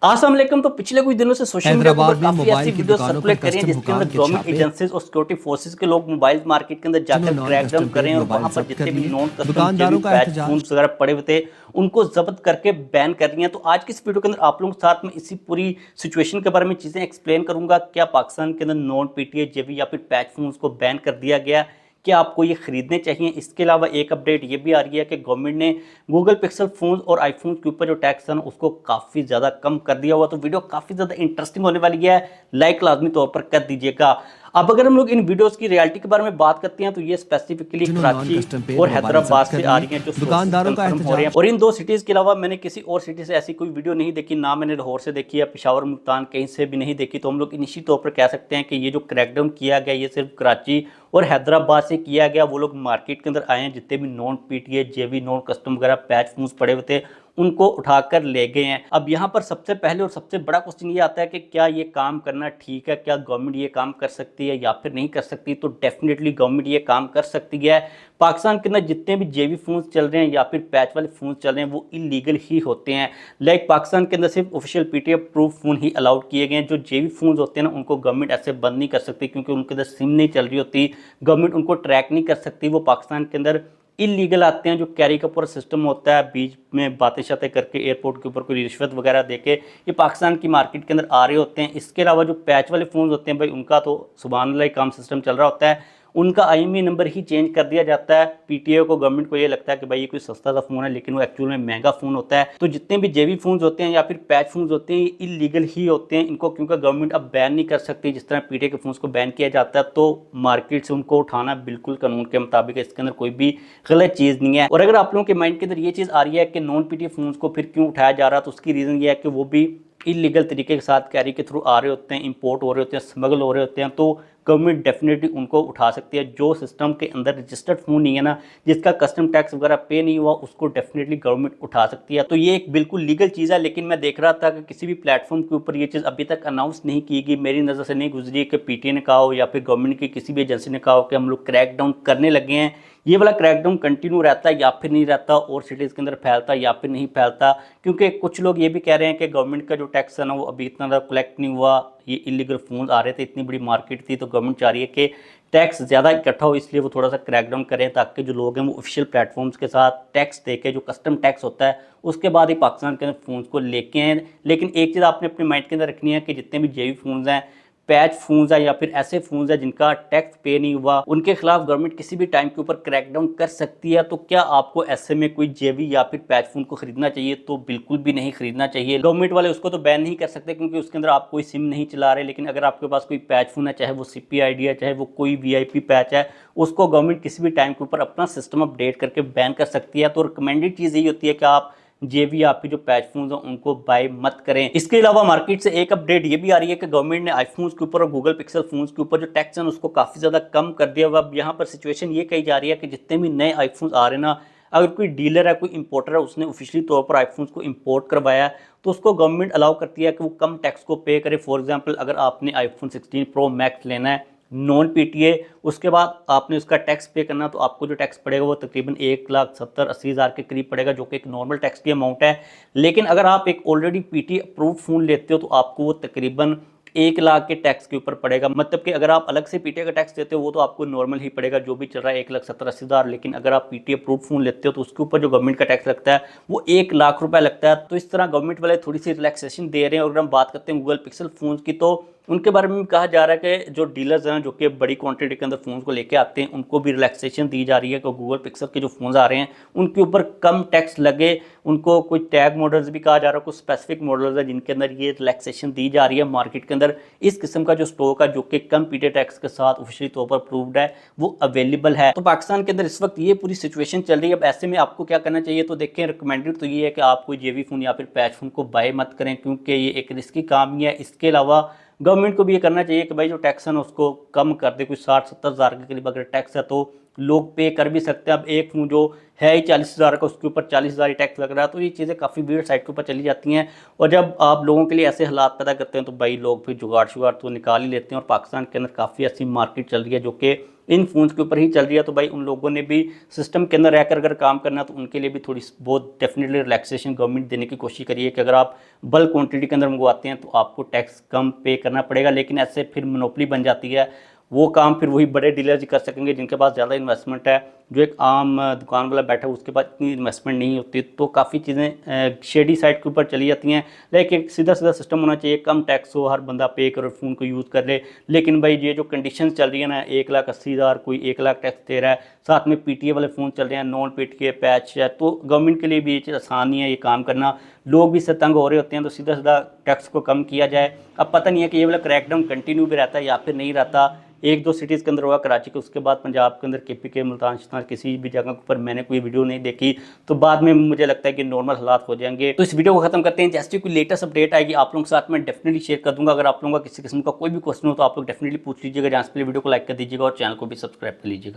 अस्सलाम वालेकुम। तो पिछले कुछ दिनों से सोशल मीडिया के ऊपर हैदराबाद में काफी मोबाइल ऐसी की वीडियो दुकानों पर सर्कुलेट कर रही हैं कस्टम जिसके अंदर हुकाम के गवर्नमेंट छापे। एजेंसीज और सिक्योरिटी फोर्सेस के लोग मोबाइल मार्केट के अंदर जिन्हों जाकर नॉन क्रैकडाउन कस्टम कर रहे पेड हैं और वहां मोबाइल पर जब्त जितने कर भी लिए। नॉन कस्टम जो भी दुकानदारों का पैच एहतजाज। फोन्स वगैरह पड़े हुए थे उनको जब्त करके बैन कर रही हैं। तो आज की इस वीडियो के अंदर आप लोगों के साथ में इसी पूरी सिचुएशन के बारे में चीजें एक्सप्लेन करूंगा। क्या पाकिस्तान के अंदर नॉन पीटीए जेवी या फिर पैच फोन्स को बैन कर दिया गया, क्या आपको ये खरीदने चाहिए? इसके अलावा एक अपडेट ये भी आ रही है कि गवर्नमेंट ने गूगल पिक्सल फोन और आईफोन के ऊपर जो टैक्स है ना उसको काफ़ी ज़्यादा कम कर दिया हुआ। तो वीडियो काफ़ी ज़्यादा इंटरेस्टिंग होने वाली है, लाइक लाजमी तौर पर कर दीजिएगा। अब अगर हम लोग इन वीडियोस की रियलिटी के बारे में बात करते हैं तो ये स्पेसिफिकली जिन्हों नॉन कराची कस्टम पेड और मोबाइल हैदराबाद जब्त से कर आ लिए। रही हैं जो सोर्सेज दुकानदारों का कंफर्म हो रहे हैं। एहतजाज। और इन दो सिटीज़ के अलावा मैंने किसी और सिटी से ऐसी कोई वीडियो नहीं देखी, ना मैंने लाहौर से देखी है, पेशावर मुल्तान कहीं से भी नहीं देखी। तो हम लोग निश्चित तौर पर कह सकते हैं कि ये जो क्रैकडाउन किया गया ये सिर्फ कराची और हैदराबाद से किया गया। वो लोग मार्केट के अंदर आए हैं, जितने भी नॉन पीटीए जेवी नॉन कस्टम वगैरह पैच फोन्स पड़े हुए थे उनको उठाकर ले गए हैं। अब यहाँ पर सबसे पहले और सबसे बड़ा क्वेश्चन ये आता है कि क्या ये काम करना ठीक है, क्या गवर्नमेंट ये काम कर सकती है या फिर नहीं कर सकती? तो डेफिनेटली गवर्नमेंट ये काम कर सकती है। पाकिस्तान के अंदर जितने भी जेवी फोन्स चल रहे हैं या फिर पैच वाले फोन चल रहे हैं वो इलीगल ही होते हैं। लाइक पाकिस्तान के अंदर सिर्फ ऑफिशियल पीटीए प्रूफ फोन ही अलाउड किए गए हैं। जो जेवी फोन होते हैं ना उनको गवर्नमेंट ऐसे बंद नहीं कर सकती, क्योंकि उनके अंदर सिम नहीं चल रही होती, गवर्नमेंट उनको ट्रैक नहीं कर सकती। वो पाकिस्तान के अंदर इलीगल आते हैं। जो कैरी का पूरा सिस्टम होता है, बीच में बातें शातें करके एयरपोर्ट के ऊपर कोई रिश्वत वगैरह देके ये पाकिस्तान की मार्केट के अंदर आ रहे होते हैं। इसके अलावा जो पैच वाले फ़ोन होते हैं भाई उनका तो सुभान अल्लाह काम सिस्टम चल रहा होता है। उनका आईएमईआई नंबर ही चेंज कर दिया जाता है। पीटीए को गवर्नमेंट को ये लगता है कि भाई ये कोई सस्ता सा फ़ोन है, लेकिन वो एक्चुअल में महंगा फ़ोन होता है। तो जितने भी जेवी फोन होते हैं या फिर पैच फोन होते हैं ये इलीगल ही होते हैं। इनको क्योंकि गवर्नमेंट अब बैन नहीं कर सकती, जिस तरह पीटीए के फोन को बैन किया जाता है तो मार्केट से उनको उठाना बिल्कुल कानून के मुताबिक है। इसके अंदर कोई भी गलत चीज़ नहीं है। और अगर आप लोगों के माइंड के अंदर ये चीज़ आ रही है कि नॉन पीटीए फोन को फिर क्यों उठाया जा रहा है, तो उसकी रीज़न ये है कि वो भी इलीगल तरीके के साथ कैरी के थ्रू आ रहे होते हैं, इंपोर्ट हो रहे होते हैं, स्मगल हो रहे होते हैं। तो गवर्नमेंट डेफिनेटली उनको उठा सकती है। जो सिस्टम के अंदर रजिस्टर्ड फ़ोन नहीं है ना, जिसका कस्टम टैक्स वगैरह पे नहीं हुआ, उसको डेफिनेटली गवर्नमेंट उठा सकती है। तो ये एक बिल्कुल लीगल चीज़ है। लेकिन मैं देख रहा था कि किसी भी प्लेटफॉर्म के ऊपर ये चीज़ अभी तक अनाउंस नहीं की गई, मेरी नज़र से नहीं गुजरी कि पीटीए ने कहा हो या फिर गवर्नमेंट की किसी भी एजेंसी ने कहा हो कि हम लोग क्रैकडाउन करने लगे हैं। ये वाला क्रैकडाउन कंटिन्यू रहता है या फिर नहीं रहता, और सिटीज़ के अंदर फैलता या फिर नहीं फैलता? क्योंकि कुछ लोग ये भी कह रहे हैं कि गवर्नमेंट का जो टैक्स है ना वो अभी इतना ज़्यादा कलेक्ट नहीं हुआ। ये इलीगल फ़ोन आ रहे थे, इतनी बड़ी मार्केट थी, तो गवर्नमेंट चाह रही है कि टैक्स ज़्यादा इकट्ठा हो, इसलिए वो थोड़ा सा क्रैकडाउन करें ताकि जो लोग हैं वो ऑफिशियल प्लेटफॉर्म्स के साथ टैक्स दे के, जो कस्टम टैक्स होता है उसके बाद ही पाकिस्तान के अंदर फ़ोन को लेके आए। लेकिन एक चीज़ आपने अपने माइंड के अंदर रखनी है कि जितने भी जेवी फ़ोन हैं, पैच फोन्स है या फिर ऐसे फोन्स है जिनका टैक्स पे नहीं हुआ, उनके खिलाफ गवर्नमेंट किसी भी टाइम के ऊपर क्रैकडाउन कर सकती है। तो क्या आपको ऐसे में कोई जेवी या फिर पैच फोन को खरीदना चाहिए? तो बिल्कुल भी नहीं खरीदना चाहिए। गवर्नमेंट वाले उसको तो बैन नहीं कर सकते क्योंकि उसके अंदर आप कोई सिम नहीं चला रहे। लेकिन अगर आपके पास कोई पैच फोन है, चाहे वो सीपी आईडी है, चाहे वो कोई वीआईपी पैच है, उसको गवर्नमेंट किसी भी टाइम के ऊपर अपना सिस्टम अपडेट करके बैन कर सकती है। तो रिकमेंडेड चीज़ यही होती है कि आप जेवी आपके जो पैच फोन हैं उनको बाय मत करें। इसके अलावा मार्केट से एक अपडेट ये भी आ रही है कि गवर्नमेंट ने आईफोन्स के ऊपर और गूगल पिक्सल फोन्स के ऊपर जो टैक्स है उसको काफ़ी ज़्यादा कम कर दिया हुआ। अब यहाँ पर सिचुएशन ये कही जा रही है कि जितने भी नए आईफोन्स आ रहे हैं ना, अगर कोई डीलर है, कोई इंपोर्टर है, उसने ऑफिशियली तौर पर आईफोन्स को इंपोर्ट करवाया है तो उसको गवर्नमेंट अलाउ करती है कि वो कम टैक्स को पे करे। फॉर एग्जाम्पल, अगर आपने आईफोन 16 प्रो मैक्स लेना है नॉन पीटीए, उसके बाद आपने उसका टैक्स पे करना, तो आपको जो टैक्स पड़ेगा वो तकरीबन 1,70,80,000 के करीब पड़ेगा, जो कि एक नॉर्मल टैक्स की अमाउंट है। लेकिन अगर आप एक ऑलरेडी पीटीए अप्रूव फ़ोन लेते हो तो आपको वो तकरीबन 1 लाख के टैक्स के ऊपर पड़ेगा। मतलब कि अगर आप अलग से पीटीए का टैक्स देते हो वो तो आपको नॉर्मल ही पड़ेगा, जो भी चल रहा है 1,70,80,000। लेकिन अगर आप पीटीए अप्रूव फ़ोन लेते हो तो उसके ऊपर जो गवर्नमेंट का टैक्स लगता है वो 1 लाख रुपए लगता है। तो इस तरह गवर्नमेंट वाले थोड़ी सी रिलैक्सेशन दे रहे हैं। और अगर हम बात करते हैं गूगल पिक्सल फ़ोन की, तो उनके बारे में भी कहा जा रहा है कि जो डीलर्स हैं जो कि बड़ी क्वांटिटी के अंदर फ़ोन को लेके आते हैं उनको भी रिलैक्सेशन दी जा रही है कि गूगल पिक्सल के जो फ़ोन आ रहे हैं उनके ऊपर कम टैक्स लगे। उनको कुछ टैग मॉडल्स भी कहा जा रहा है, कुछ स्पेसिफिक मॉडल्स है जिनके अंदर ये रिलैक्सेशन दी जा रही है। मार्केट के अंदर इस किस्म का जो स्टॉक है जो कि कम पीटीए टैक्स के साथ ऑफिशियली तौर पर अप्रूव्ड है वो अवेलेबल है। तो पाकिस्तान के अंदर इस वक्त ये पूरी सिचुएशन चल रही है। अब ऐसे में आपको क्या करना चाहिए? तो देखें, रिकमेंडेड तो ये है कि आप कोई जेवी फ़ोन या फिर पैच फ़ोन को बाय मत करें, क्योंकि ये एक रिस्की काम ही है। इसके अलावा गवर्नमेंट को भी ये करना चाहिए कि भाई जो टैक्स है ना उसको कम कर दे। कुछ 60-70 हज़ार के करीब अगर टैक्स है तो लोग पे कर भी सकते हैं। अब एक फ़ोन जो है ही 40,000 का, उसके ऊपर 40,000 टैक्स लग रहा है, तो ये चीज़ें काफ़ी भीड़ साइड के ऊपर चली जाती हैं। और जब आप लोगों के लिए ऐसे हालात पैदा करते हैं तो भाई लोग फिर जुगाड़ शुगाड़ तो निकाल ही लेते हैं। और पाकिस्तान के अंदर काफ़ी ऐसी मार्केट चल रही है जो कि इन फ़ोन्स के ऊपर ही चल रही है, तो भाई उन लोगों ने भी सिस्टम के अंदर रहकर अगर काम करना, तो उनके लिए भी थोड़ी बहुत डेफिनेटली रिलैक्सेशन गवर्नमेंट देने की कोशिश करिए कि अगर आप बल्क क्वांटिटी के अंदर मंगवाते हैं तो आपको टैक्स कम पे करना पड़ेगा। लेकिन ऐसे फिर मोनोपोली बन जाती है, वो काम फिर वही बड़े डीलर्स कर सकेंगे जिनके पास ज़्यादा इन्वेस्टमेंट है। जो एक आम दुकान वाला बैठा है उसके पास इतनी इन्वेस्टमेंट नहीं होती, तो काफ़ी चीज़ें शेडी साइड के ऊपर चली जाती हैं। लेकिन सीधा सीधा सिस्टम होना चाहिए, कम टैक्स हो, हर बंदा पे करे, फ़ोन को यूज़ कर ले। लेकिन भाई ये जो कंडीशन चल रही है ना, 1,80,000 कोई 1,00,000 टैक्स दे रहा है, साथ में PTA वाले फ़ोन चल रहे हैं, नॉन PTA पैच है, तो गवर्नमेंट के लिए भी ये चीज़ आसान नहीं है ये काम करना। लोग भी इससे तंग हो रहे होते हैं, तो सीधा सीधा टैक्स को कम किया जाए। अब पता नहीं है कि ये वाला क्रैकडाउन कंटिन्यू भी रहता है या फिर नहीं रहता। 1-2 सिटीज़ के अंदर होगा, कराची के, उसके बाद पंजाब के अंदर KPK, मुल्तान शल्तान, किसी भी जगह के ऊपर मैंने कोई वीडियो नहीं देखी। तो बाद में मुझे लगता है कि नॉर्मल हालात हो जाएंगे। तो इस वीडियो को खत्म करते हैं। जैसे कोई लेटेस्ट अपडेट आएगी आप लोगों के साथ मैं डेफिनेटली शेयर कर दूंगा। अगर आप लोगों का किसी किस्म का कोई भी क्वेश्चन हो तो आप लोग डेफिनेटली पूछ लीजिएगा। जहाँ से वीडियो को लाइक कर दीजिएगा और चैनल को भी सब्सक्राइब कर लीजिएगा।